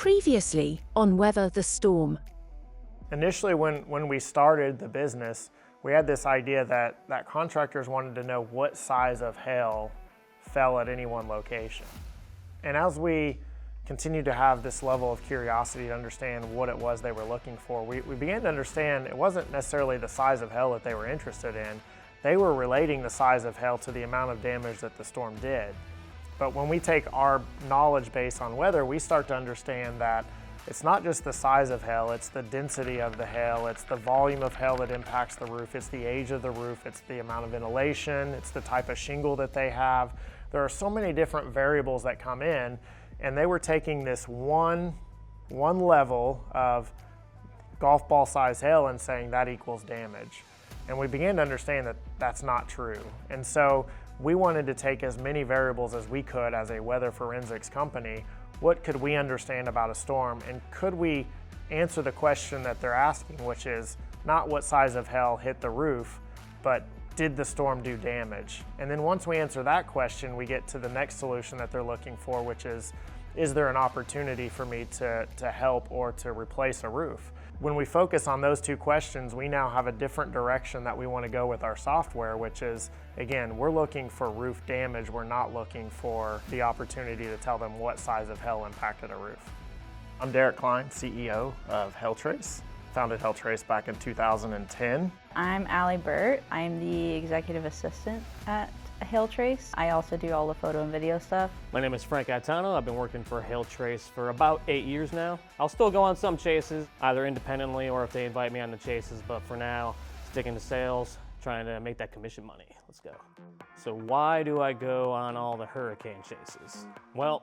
Previously on Weather the Storm. Initially, when we started the business, we had this idea that contractors wanted to know what size of hail fell at any one location. And as we continued to have this level of curiosity to understand what it was they were looking for, we began to understand it wasn't necessarily the size of hail that they were interested in. They were relating the size of hail to the amount of damage that the storm did. But when we take our knowledge base on weather, we start to understand that it's not just the size of hail, it's the density of the hail, it's the volume of hail that impacts the roof, it's the age of the roof, it's the amount of insulation, it's the type of shingle that they have. There are so many different variables that come in, and they were taking this one level of golf ball size hail and saying that equals damage. And we began to understand that that's not true. And so we wanted to take as many variables as we could as a weather forensics company. What could we understand about a storm, and could we answer the question that they're asking, which is not what size of hail hit the roof, but did the storm do damage? And then once we answer that question, we get to the next solution that they're looking for, which is there an opportunity for me to help or to replace a roof? When we focus on those two questions, we now have a different direction that we want to go with our software, which is, again, we're looking for roof damage. We're not looking for the opportunity to tell them what size of hail impacted a roof. I'm Derik Kline, CEO of HailTrace. Founded HailTrace back in 2010. I'm Ally Burt. I'm the executive assistant at HailTrace. I also do all the photo and video stuff. My name is Frank Patano. I've been working for HailTrace for about 8 years now. I'll still go on some chases, either independently or if they invite me on the chases, but for now, sticking to sales, trying to make that commission money. Let's go. So why do I go on all the hurricane chases? Well,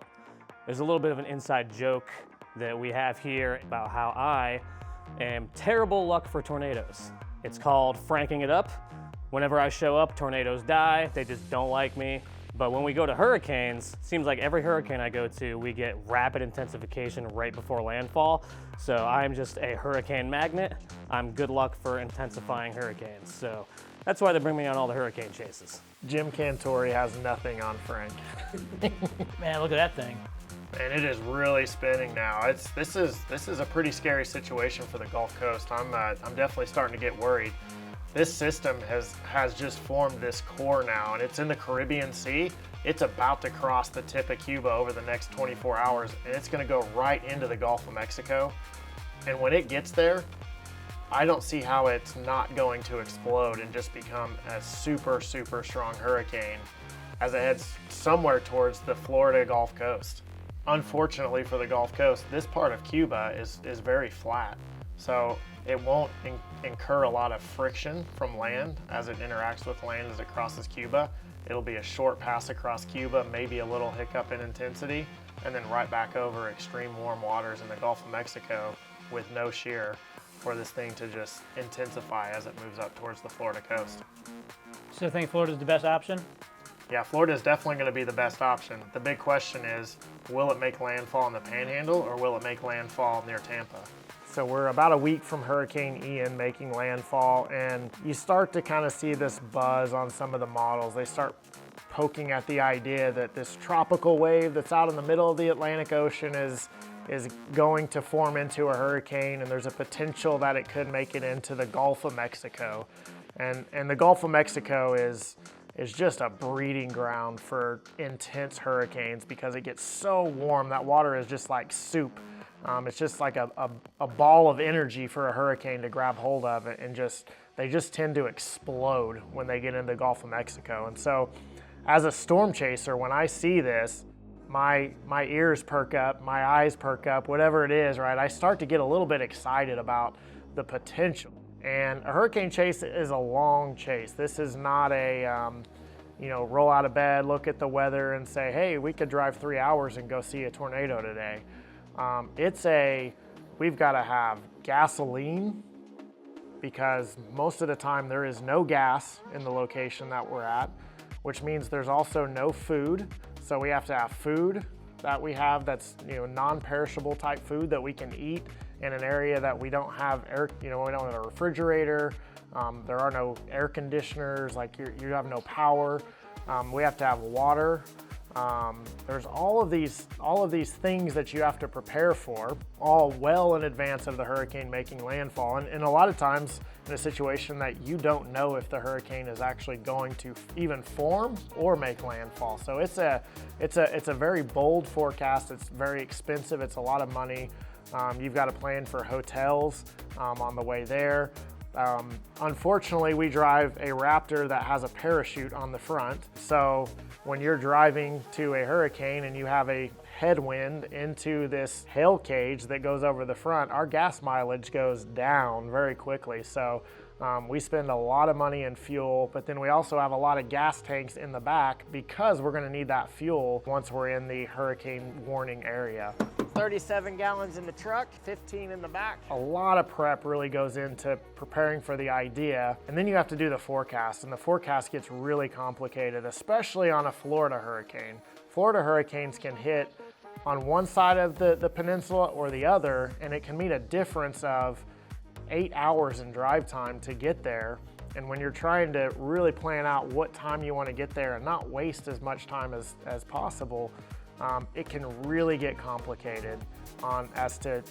there's a little bit of an inside joke that we have here about how I am terrible luck for tornadoes. It's called franking it up. Whenever I show up, tornadoes die. They just don't like me. But when we go to hurricanes, it seems like every hurricane I go to, we get rapid intensification right before landfall. So I'm just a hurricane magnet. I'm good luck for intensifying hurricanes. So that's why they bring me on all the hurricane chases. Jim Cantori has nothing on Frank. Man, look at that thing. And it is really spinning now. This is a pretty scary situation for the Gulf Coast. I'm definitely starting to get worried. This system has just formed this core now, and it's in the Caribbean Sea. It's about to cross the tip of Cuba over the next 24 hours, and it's going to go right into the Gulf of Mexico. And when it gets there, I don't see how it's not going to explode and just become a super, super strong hurricane as it heads somewhere towards the Florida Gulf Coast. Unfortunately for the Gulf Coast, this part of Cuba is very flat, so it won't incur a lot of friction from land as it interacts with land as it crosses Cuba. It'll be a short pass across Cuba, maybe a little hiccup in intensity, and then right back over extreme warm waters in the Gulf of Mexico with no shear for this thing to just intensify as it moves up towards the Florida coast. So I think Florida's the best option? Yeah, Florida is definitely going to be the best option. The big question is, will it make landfall in the Panhandle or will it make landfall near Tampa? So we're about a week from Hurricane Ian making landfall, and you start to kind of see this buzz on some of the models. They start poking at the idea that this tropical wave that's out in the middle of the Atlantic Ocean is going to form into a hurricane, and there's a potential that it could make it into the Gulf of Mexico. And the Gulf of Mexico is just a breeding ground for intense hurricanes because it gets so warm. That water is just like soup. It's just like a ball of energy for a hurricane to grab hold of it, and they just tend to explode when they get into the Gulf of Mexico. And so as a storm chaser, when I see this, my ears perk up, my eyes perk up, whatever it is, right? I start to get a little bit excited about the potential. And a hurricane chase is a long chase. This is not a, roll out of bed, look at the weather and say, hey, we could drive 3 hours and go see a tornado today. We've got to have gasoline because most of the time there is no gas in the location that we're at, which means there's also no food. So we have to have food that we have that's non-perishable type food that we can eat in an area that we don't have we don't have a refrigerator. There are no air conditioners, like you have no power. We have to have water. There's all of these things that you have to prepare for, all well in advance of the hurricane making landfall. And a lot of times in a situation that you don't know if the hurricane is actually going to even form or make landfall. So it's a very bold forecast. It's very expensive. It's a lot of money. You've got to plan for hotels on the way there. Unfortunately, we drive a Raptor that has a parachute on the front. So when you're driving to a hurricane and you have a headwind into this hail cage that goes over the front, our gas mileage goes down very quickly. So we spend a lot of money in fuel, but then we also have a lot of gas tanks in the back because we're going to need that fuel once we're in the hurricane warning area. 37 gallons in the truck, 15 in the back. A lot of prep really goes into preparing for the idea, and then you have to do the forecast, and the forecast gets really complicated, especially on a Florida hurricane. Florida hurricanes can hit on one side of the peninsula or the other, and it can mean a difference of 8 hours in drive time to get there. And when you're trying to really plan out what time you want to get there and not waste as much time as possible, it can really get complicated as to,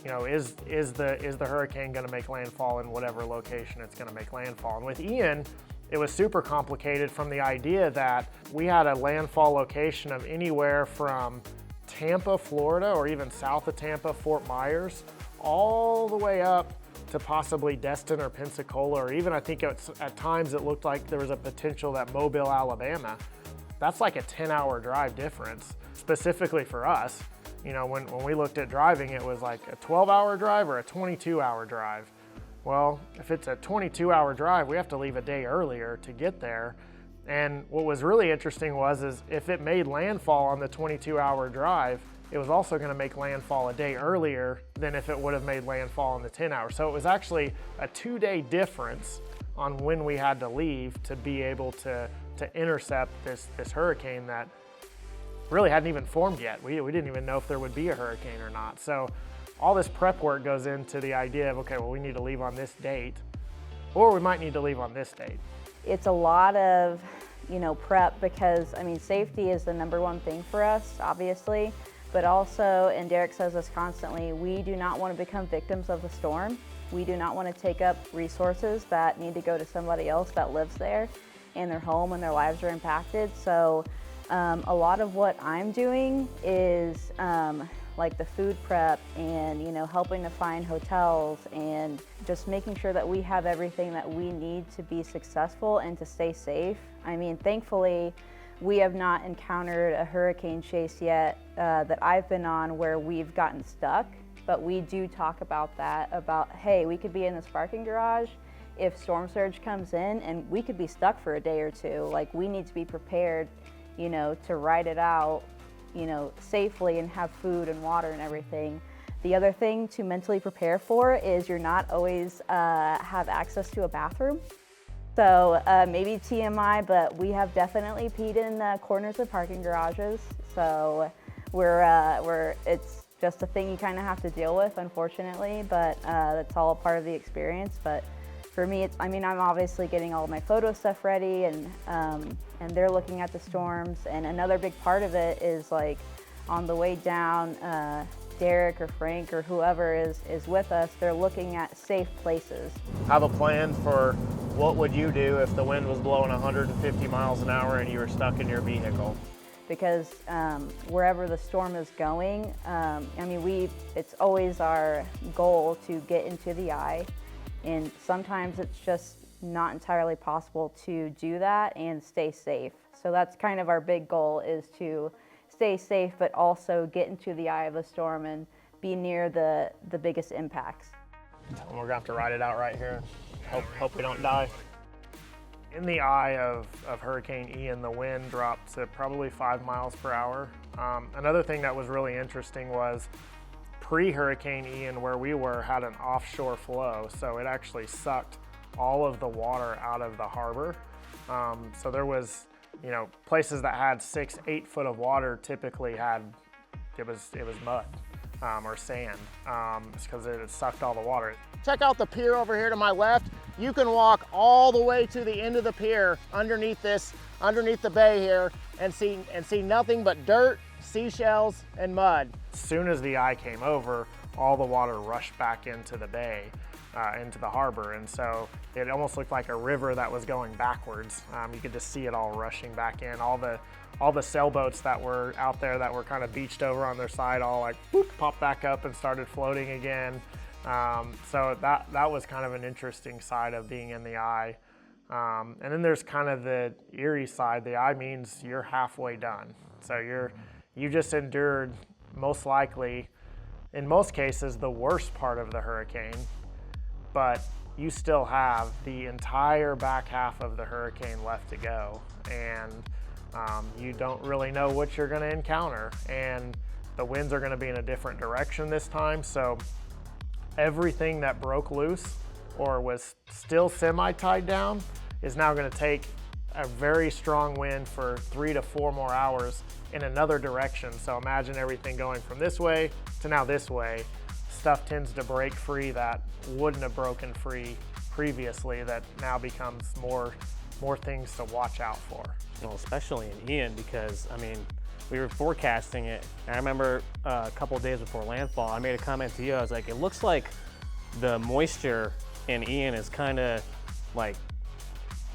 is the hurricane going to make landfall in whatever location it's going to make landfall. And with Ian, it was super complicated from the idea that we had a landfall location of anywhere from Tampa, Florida, or even south of Tampa, Fort Myers, all the way up to possibly Destin or Pensacola, or even I think at times it looked like there was a potential that Mobile, Alabama. That's like a 10-hour drive difference, specifically for us. When we looked at driving, it was like a 12-hour drive or a 22-hour drive. Well, if it's a 22-hour drive, we have to leave a day earlier to get there. And what was really interesting is if it made landfall on the 22-hour drive, it was also going to make landfall a day earlier than if it would have made landfall on the 10 hours. So it was actually a 2-day difference on when we had to leave to be able to intercept this hurricane that really hadn't even formed yet. We didn't even know if there would be a hurricane or not. So all this prep work goes into the idea of, okay, well, we need to leave on this date, or we might need to leave on this date. It's a lot of, prep because, safety is the number one thing for us, obviously, but also, and Derik says this constantly, we do not want to become victims of the storm. We do not want to take up resources that need to go to somebody else that lives there and their home and their lives are impacted. So a lot of what I'm doing is like the food prep and, helping to find hotels and just making sure that we have everything that we need to be successful and to stay safe. Thankfully, we have not encountered a hurricane chase yet that I've been on where we've gotten stuck, but we do talk about that, hey, we could be in this parking garage if storm surge comes in and we could be stuck for a day or two. Like, we need to be prepared, to ride it out, safely and have food and water and everything. The other thing to mentally prepare for is you're not always have access to a bathroom. So maybe TMI, but we have definitely peed in corners of parking garages. So it's just a thing you kind of have to deal with, unfortunately, but that's all a part of the experience. But for me, I'm obviously getting all of my photo stuff ready and they're looking at the storms. And another big part of it is like on the way down, Derik or Frank or whoever is with us, they're looking at safe places. Have a plan for what would you do if the wind was blowing 150 miles an hour and you were stuck in your vehicle? Because wherever the storm is going, it's always our goal to get into the eye, and sometimes it's just not entirely possible to do that and stay safe. So that's kind of our big goal, is to stay safe but also get into the eye of the storm and be near the biggest impacts. And we're gonna have to ride it out right here. Hope we don't die. In the eye of Hurricane Ian, the wind dropped to probably 5 miles per hour. Another thing that was really interesting was pre-Hurricane Ian, where we were, had an offshore flow, so it actually sucked all of the water out of the harbor. So there was, places that had 6-8 foot of water typically had, it was mud or sand, because it had sucked all the water. Check out the pier over here to my left. You can walk all the way to the end of the pier underneath the bay here and see nothing but dirt, seashells, and mud. As soon as the eye came over, all the water rushed back into the bay, into the harbor, and so it almost looked like a river that was going backwards. You could just see it all rushing back in. All the sailboats that were out there that were kind of beached over on their side all like whoop, popped back up and started floating again. So that was kind of an interesting side of being in the eye. And then there's kind of the eerie side. The eye means you're halfway done. So you just endured, most likely, in most cases, the worst part of the hurricane, but you still have the entire back half of the hurricane left to go. And you don't really know what you're gonna encounter. And the winds are gonna be in a different direction this time. So everything that broke loose or was still semi-tied down is now going to take a very strong wind for 3 to 4 more hours in another direction. So imagine everything going from this way to now this way. Stuff tends to break free that wouldn't have broken free previously, that now becomes more things to watch out for. Well, especially in Ian, because I mean, we were forecasting it, and I remember a couple of days before landfall, I made a comment to you. I was like, it looks like the moisture in Ian is kind of like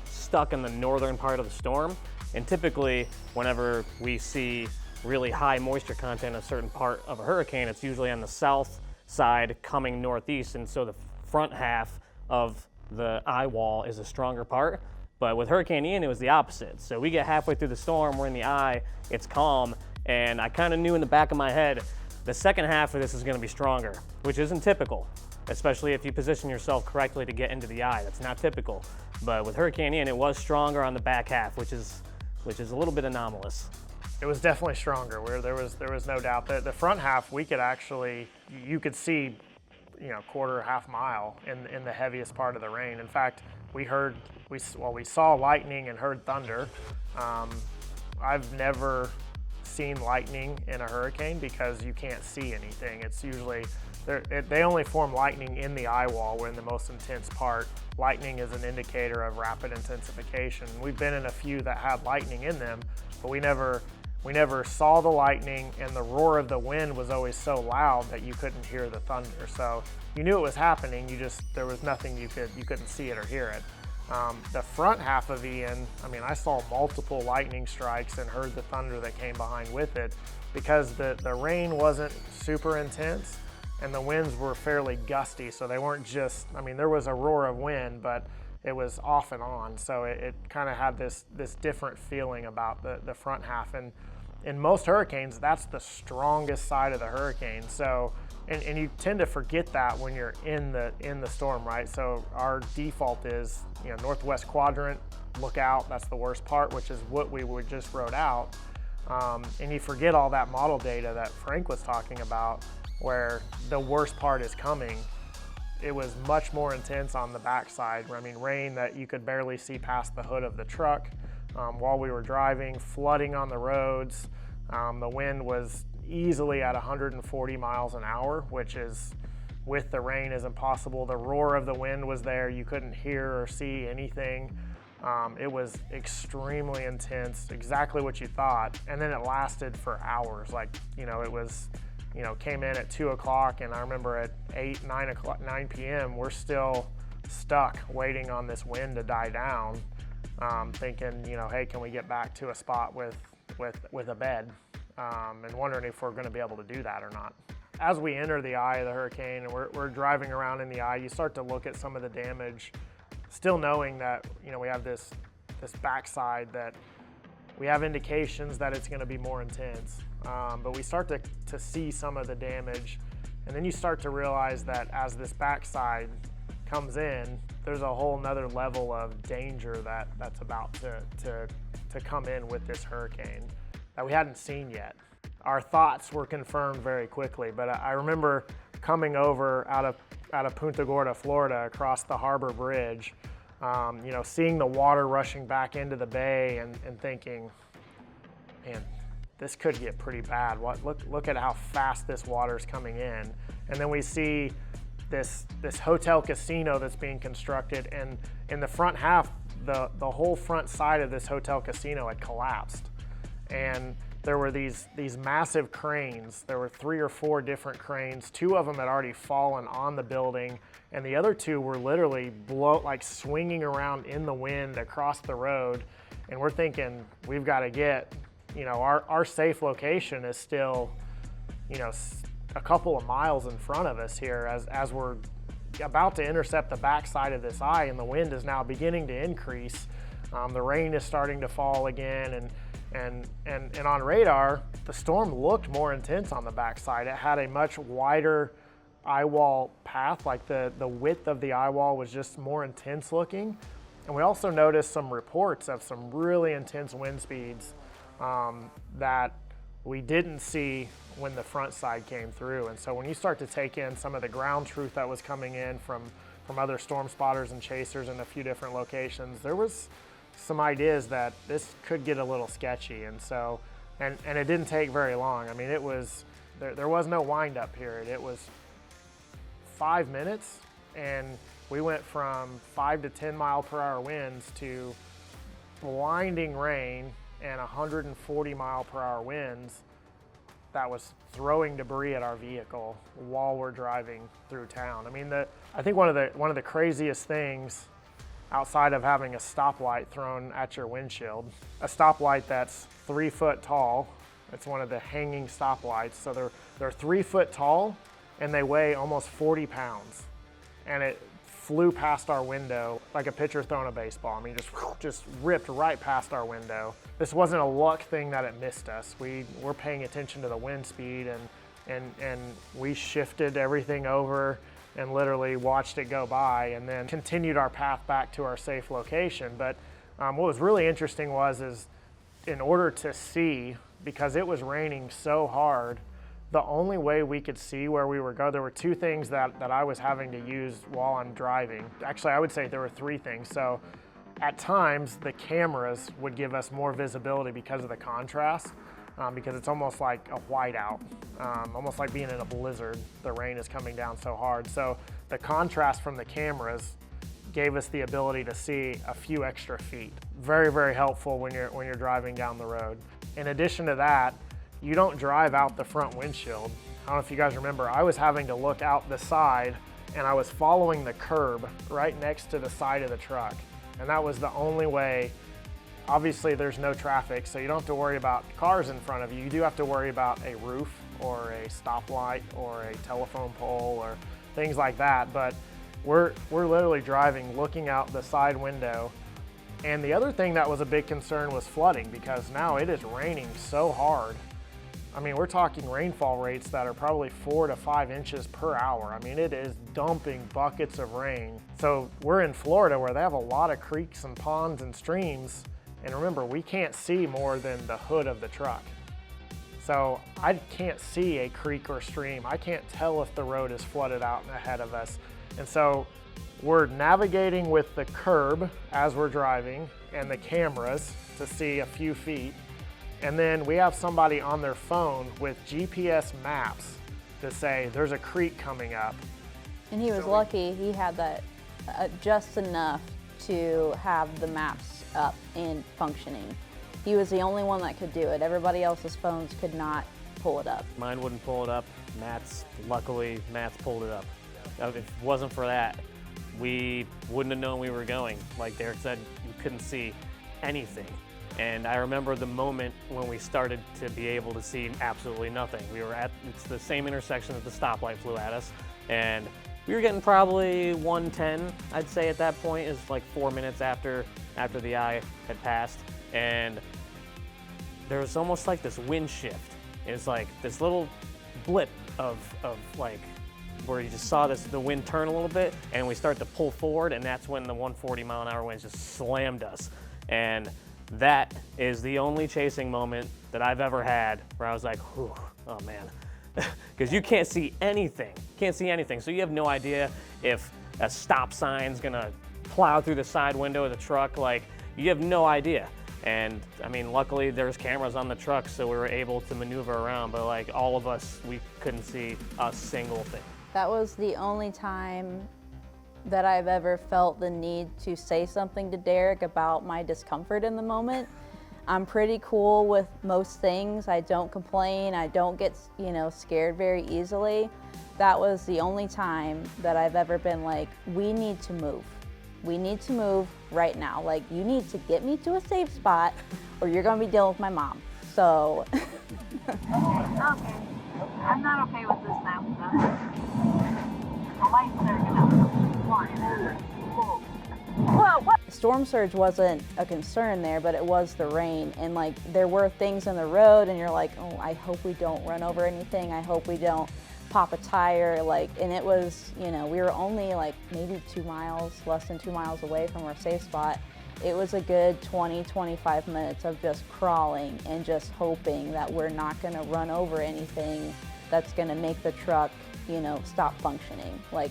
stuck in the northern part of the storm. And typically, whenever we see really high moisture content in a certain part of a hurricane, it's usually on the south side coming northeast, and so the front half of the eye wall is a stronger part. But with Hurricane Ian, it was the opposite. So we get halfway through the storm, we're in the eye, it's calm, and I kind of knew in the back of my head, the second half of this is going to be stronger, which isn't typical, especially if you position yourself correctly to get into the eye. That's not typical. But with Hurricane Ian, it was stronger on the back half, which is a little bit anomalous. It was definitely stronger. There was no doubt that the front half, we could actually, you could see, quarter, half mile in the heaviest part of the rain. In fact, we saw lightning and heard thunder. I've never seen lightning in a hurricane because you can't see anything. It's usually, they only form lightning in the eye wall. We're in the most intense part. Lightning is an indicator of rapid intensification. We've been in a few that had lightning in them, but we never saw the lightning, and the roar of the wind was always so loud that you couldn't hear the thunder. So you knew it was happening, there was nothing you couldn't see it or hear it. The front half of Ian, I saw multiple lightning strikes and heard the thunder that came behind with it, because the rain wasn't super intense and the winds were fairly gusty. So they weren't just, there was a roar of wind, but it was off and on. So it kind of had this different feeling about the front half. And in most hurricanes, that's the strongest side of the hurricane. So, and you tend to forget that when you're in the storm, right? So our default is, northwest quadrant, look out, that's the worst part, which is what we would just wrote out. And you forget all that model data that Frank was talking about, where the worst part is coming. It was much more intense on the backside. Rain that you could barely see past the hood of the truck while we were driving, flooding on the roads. The wind was easily at 140 miles an hour, which is, with the rain, is impossible. The roar of the wind was there. You couldn't hear or see anything. It was extremely intense, exactly what you thought. And then it lasted for hours. It was, came in at 2 o'clock, and I remember at 9 p.m., we're still stuck waiting on this wind to die down, thinking, hey, can we get back to a spot with a bed, and wondering if we're going to be able to do that or not. As we enter the eye of the hurricane and we're driving around in the eye, you start to look at some of the damage, still knowing that, we have this backside that we have indications that it's going to be more intense. But we start to see some of the damage, and then you start to realize that as this backside comes in, there's a whole nother level of danger that's about to come in with this hurricane that we hadn't seen yet. Our thoughts were confirmed very quickly, but I remember coming over out of Punta Gorda, Florida, across the harbor bridge, seeing the water rushing back into the bay and thinking, man, this could get pretty bad. Look at how fast this water is coming in. And then we see this hotel casino that's being constructed, and in the front half, the whole front side of this hotel casino had collapsed. and there were these massive cranes. There were 3 or 4 different cranes. 2 of them had already fallen on the building, and the other 2 were literally swinging around in the wind across the road. And we're thinking, we've got to get, our safe location is still, a couple of miles in front of us here as we're about to intercept the backside of this eye, and the wind is now beginning to increase. The rain is starting to fall again, and on radar, the storm looked more intense on the backside. It had a much wider eye wall path, like the width of the eye wall was just more intense looking. And we also noticed some reports of some really intense wind speeds that we didn't see when the front side came through. And so when you start to take in some of the ground truth that was coming in from other storm spotters and chasers in a few different locations, there was some ideas that this could get a little sketchy. And so, and it didn't take very long. I mean, there was no wind up period. It was 5 minutes, and we went from 5 to 10 mile per hour winds to blinding rain and 140 mile per hour winds that was throwing debris at our vehicle while we're driving through town. I mean, I think one of the craziest things outside of having a stoplight thrown at your windshield, a stoplight that's 3 foot tall. It's one of the hanging stoplights. So they're 3 foot tall, and they weigh almost 40 pounds. And it flew past our window like a pitcher throwing a baseball. I mean, just ripped right past our window. This wasn't a luck thing that it missed us. We're paying attention to the wind speed, and we shifted everything over and literally watched it go by, and then continued our path back to our safe location. But what was really interesting is in order to see, because it was raining so hard, the only way we could see where we were going, there were 2 things that I was having to use while I'm driving. Actually, I would say there were 3 things. So at times, the cameras would give us more visibility because of the contrast. Because it's almost like a whiteout, almost like being in a blizzard. The rain is coming down so hard. So the contrast from the cameras gave us the ability to see a few extra feet. Very, very helpful when you're driving down the road. In addition to that, you don't drive out the front windshield. I don't know if you guys remember, I was having to look out the side, and I was following the curb right next to the side of the truck. And that was the only way. Obviously, there's no traffic, so you don't have to worry about cars in front of you. You do have to worry about a roof or a stoplight or a telephone pole or things like that. But we're literally driving, looking out the side window. And the other thing that was a big concern was flooding, because now it is raining so hard. I mean, we're talking rainfall rates that are probably 4 to 5 inches per hour. I mean, it is dumping buckets of rain. So we're in Florida, where they have a lot of creeks and ponds and streams. And remember, we can't see more than the hood of the truck. So I can't see a creek or stream. I can't tell if the road is flooded out ahead of us. And so we're navigating with the curb as we're driving and the cameras to see a few feet. And then we have somebody on their phone with GPS maps to say there's a creek coming up. And he was lucky he had that just enough to have the maps up and functioning. He was the only one that could do it. Everybody else's phones could not pull it up. Mine wouldn't pull it up. Luckily, Matt's pulled it up. If it wasn't for that, we wouldn't have known we were going. Like Derik said, you couldn't see anything. And I remember the moment when we started to be able to see absolutely nothing. It's the same intersection that the stoplight flew at us, and we were getting probably 110, I'd say at that point. It was like 4 minutes after the eye had passed, and there was almost like this wind shift. It's like this little blip of like where you just saw the wind turn a little bit, and we start to pull forward, and that's when the 140 mile an hour winds just slammed us. And that is the only chasing moment that I've ever had where I was like, whew, oh man. Because you can't see anything. So you have no idea if a stop sign's gonna plow through the side window of the truck. Like, you have no idea. And I mean, luckily there's cameras on the truck, so we were able to maneuver around, but like all of us, we couldn't see a single thing. That was the only time that I've ever felt the need to say something to Derik about my discomfort in the moment. I'm pretty cool with most things. I don't complain. I don't get, scared very easily. That was the only time that I've ever been like, we need to move. We need to move right now. Like, you need to get me to a safe spot or you're gonna be dealing with my mom. So. Okay. I'm not okay with this now. The lights are gonna fly. Whoa, what? Storm surge wasn't a concern there, but it was the rain. And like, there were things in the road and you're like, oh, I hope we don't run over anything. I hope we don't pop a tire. Like, and it was, we were only like maybe 2 miles, less than 2 miles away from our safe spot. It was a good 20, 25 minutes of just crawling and just hoping that we're not gonna run over anything that's gonna make the truck, stop functioning. Like,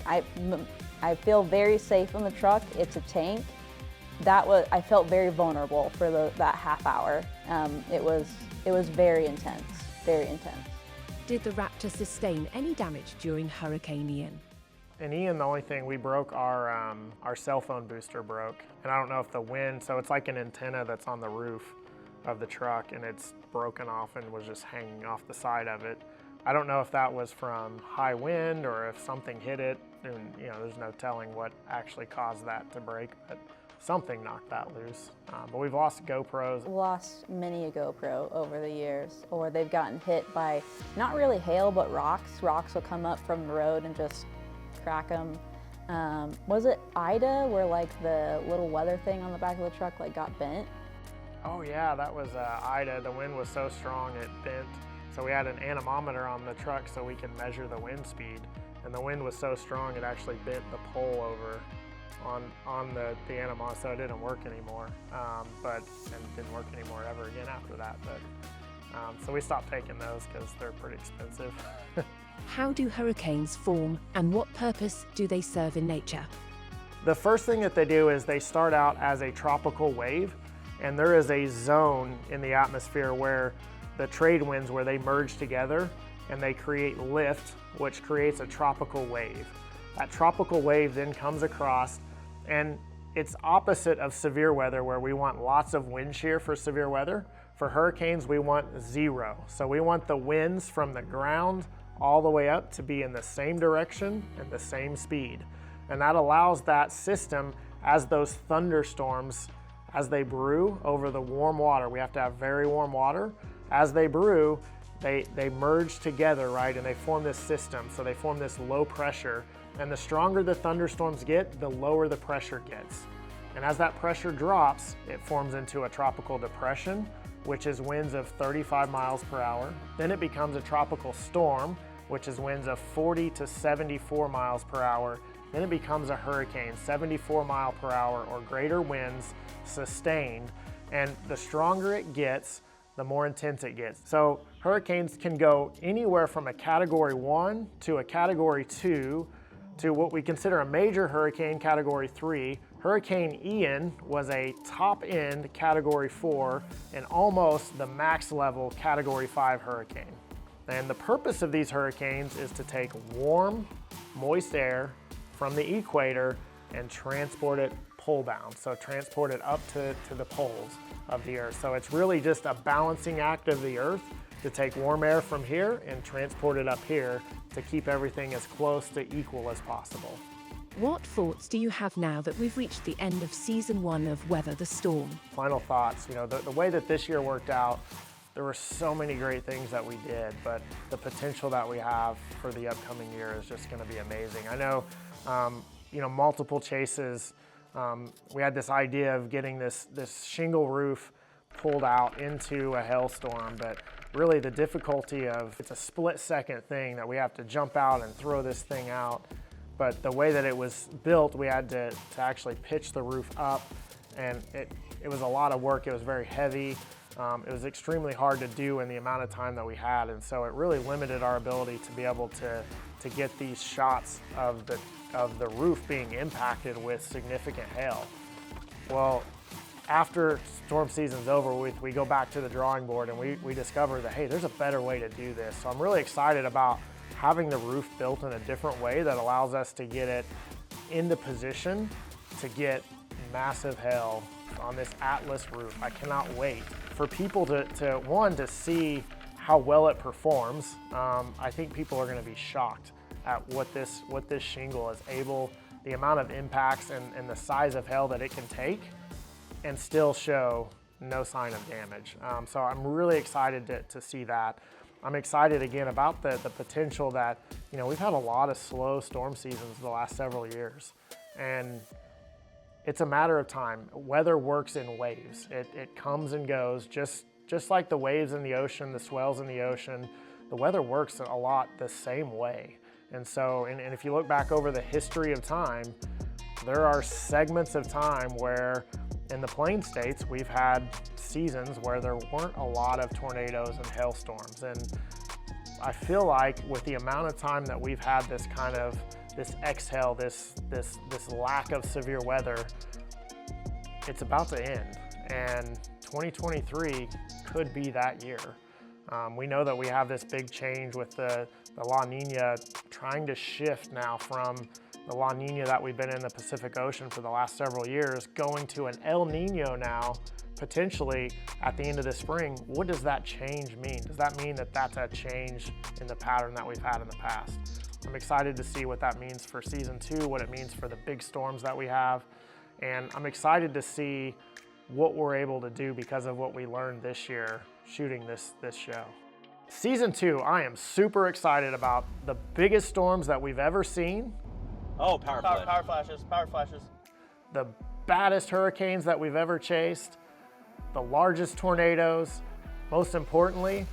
I feel very safe in the truck. It's a tank. I felt very vulnerable for that half hour. It was very intense, very intense. Did the Raptor sustain any damage during Hurricane Ian? In Ian, the only thing we broke, our cell phone booster broke. And I don't know if the wind, so it's like an antenna that's on the roof of the truck and it's broken off and was just hanging off the side of it. I don't know if that was from high wind or if something hit it. And, there's no telling what actually caused that to break, but something knocked that loose. But we've lost GoPros. Lost many a GoPro over the years, or they've gotten hit by not really hail, but rocks. Rocks will come up from the road and just crack them. Was it Ida where like the little weather thing on the back of the truck like got bent? Oh yeah, that was Ida. The wind was so strong it bent. So we had an anemometer on the truck so we can measure the wind speed. And the wind was so strong it actually bent the pole over on the anemometer, so it didn't work anymore. And didn't work anymore ever again after that. But so we stopped taking those because they're pretty expensive. How do hurricanes form and what purpose do they serve in nature? The first thing that they do is they start out as a tropical wave, and there is a zone in the atmosphere where the trade winds where they merge together and they create lift, which creates a tropical wave. That tropical wave then comes across, and it's opposite of severe weather where we want lots of wind shear for severe weather. For hurricanes, we want 0. So we want the winds from the ground all the way up to be in the same direction and the same speed. And that allows that system, as those thunderstorms, as they brew over the warm water, we have to have very warm water. As they brew, they merge together, right? And they form this system. So they form this low pressure. And the stronger the thunderstorms get, the lower the pressure gets. And as that pressure drops, it forms into a tropical depression, which is winds of 35 miles per hour. Then it becomes a tropical storm, which is winds of 40 to 74 miles per hour. Then it becomes a hurricane, 74 mile per hour or greater winds sustained. And the stronger it gets, the more intense it gets. So hurricanes can go anywhere from a category 1 to a category 2 to what we consider a major hurricane, category 3. Hurricane Ian was a top end category 4 and almost the max level category 5 hurricane. And the purpose of these hurricanes is to take warm, moist air from the equator and transport it pole bound. So transport it up to the poles of the earth. So it's really just a balancing act of the earth to take warm air from here and transport it up here to keep everything as close to equal as possible. What thoughts do you have now that we've reached the end of season 1 of Weather the Storm? Final thoughts, the way that this year worked out, there were so many great things that we did, but the potential that we have for the upcoming year is just going to be amazing. I know, multiple chases. We had this idea of getting this shingle roof pulled out into a hailstorm, but really the difficulty of it's a split-second thing that we have to jump out and throw this thing out. But the way that it was built, we had to actually pitch the roof up, and it was a lot of work. It was very heavy. It was extremely hard to do in the amount of time that we had, and so it really limited our ability to be able to get these shots of the roof being impacted with significant hail. Well, after storm season's over, we go back to the drawing board and we discover that, hey, there's a better way to do this. So I'm really excited about having the roof built in a different way that allows us to get it into position to get massive hail on this Atlas roof. I cannot wait for people to see how well it performs. I think people are going to be shocked at what this shingle is able, the amount of impacts and the size of hail that it can take and still show no sign of damage. So I'm really excited to see that. I'm excited again about the potential that, we've had a lot of slow storm seasons the last several years, and it's a matter of time. Weather works in waves. It comes and goes, just like the waves in the ocean, the swells in the ocean. The weather works a lot the same way. And so, and if you look back over the history of time, there are segments of time where in the Plain States, we've had seasons where there weren't a lot of tornadoes and hailstorms. And I feel like with the amount of time that we've had this exhale, this lack of severe weather, it's about to end. And 2023 could be that year. We know that we have this big change with the La Nina trying to shift now from the La Nina that we've been in the Pacific Ocean for the last several years, going to an El Nino now, potentially at the end of the spring. What does that change mean? Does that mean that that's a change in the pattern that we've had in the past? I'm excited to see what that means for season 2, what it means for the big storms that we have. And I'm excited to see what we're able to do because of what we learned this year shooting this show. Season 2, I am super excited about the biggest storms that we've ever seen. Oh, power flashes. The baddest hurricanes that we've ever chased, the largest tornadoes, most importantly,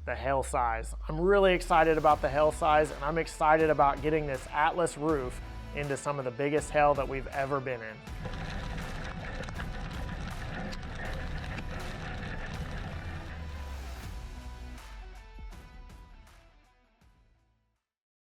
the hail size. I'm really excited about the hail size, and I'm excited about getting this Atlas roof into some of the biggest hail that we've ever been in.